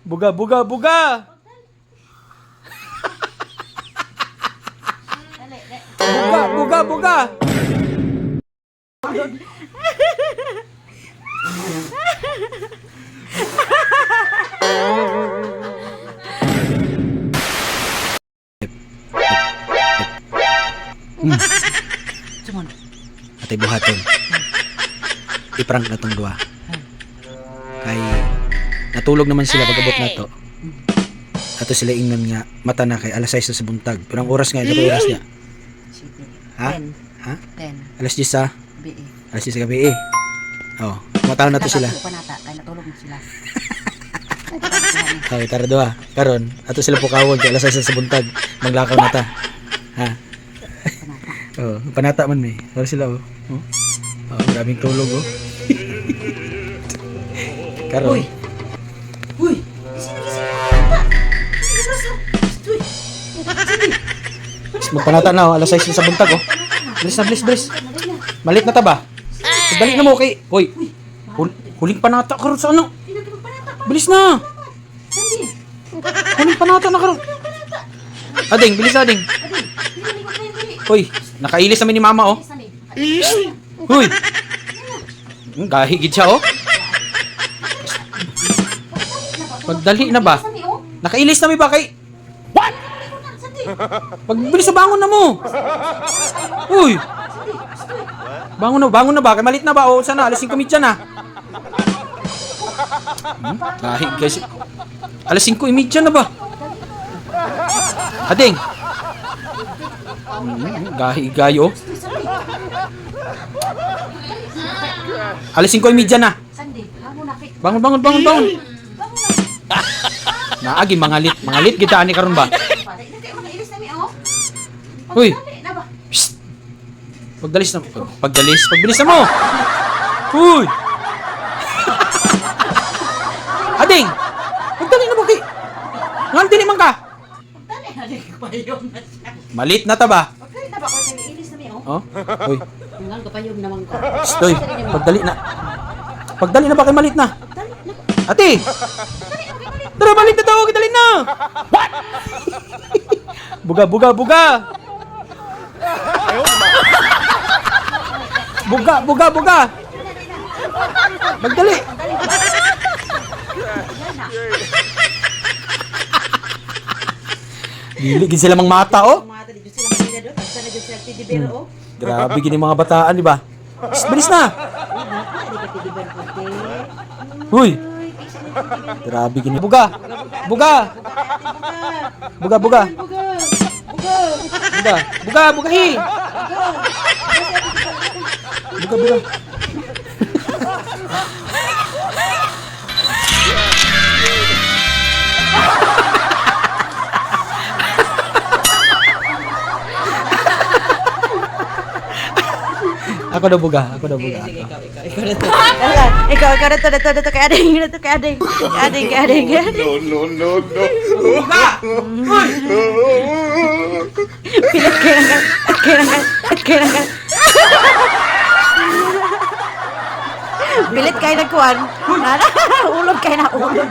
Buga, buga, buga! Buga, buga, buga! Cuman. Atay buhaton. Iprank na tong duha. Kay natulog naman sila pagabot na to. Ato sila ingnon nga mata na kay alas 6 sa buntag. Pero ang oras nga ito oras niya. Ha? 10. Ha? 10. Alas 10 sa BE. alas 10 sa gabi eh. Oh, mataw na to sila. Panata, kaya natulog na sila. Okay, tara duha. Karon, ato sila pukawon kay alas 6 sa buntag. Maglakaw na ta. Ha? Oh, panata man may. Tara sila oh. Oh, grabing tulog oh. Karon. Uy! Uy! Gising na gising na panata! Uy! Magpanata na oh, alas 6 sa buntag oh. Bilis na, bilis, bilis. Malit na ta ba? Dali na mo kay. Hoy. Huling panata karon sa ano? Bilis na. Huling panata na karon. Ading, bilis ading. Hoy, nakailis naman ni mama oh. Hoy. Gahi gid siya oh. Pagdali na ba? Nakailis na mi ba kay? What? Pagbilis sa bangon na mo. Uy. Bangon na ba? Kay malit na ba? O sana alas 5:30 na. Gahi guys. Alas 5:30 na ba? Ading. Gahi gayo. Alas 5:30 na. Bangon. Naagi mangalit kita ani karon ba? Uy. Psst. Pagbilis na mo. Uy. Ading. Pagdali na mo kay. Ngan dili man ka. Malit na ta ba? Oh. Uy. Ngan kapayom naman ko. Stoy. Pagdali na ba kay malit na? Ate. Tara malit na tawag dali na. What? Buga. Buga. Magdali. Giligid sila mang mata oh. Grabe gini mga bataan di ba? Bilis na. Huy. Grabe gini. Buga. Bugahi. Buga. Ako na buga. Ikaw na to kay ading. No. Buga! Pilit kayo nagkuhan. Ulog kayo na ulog.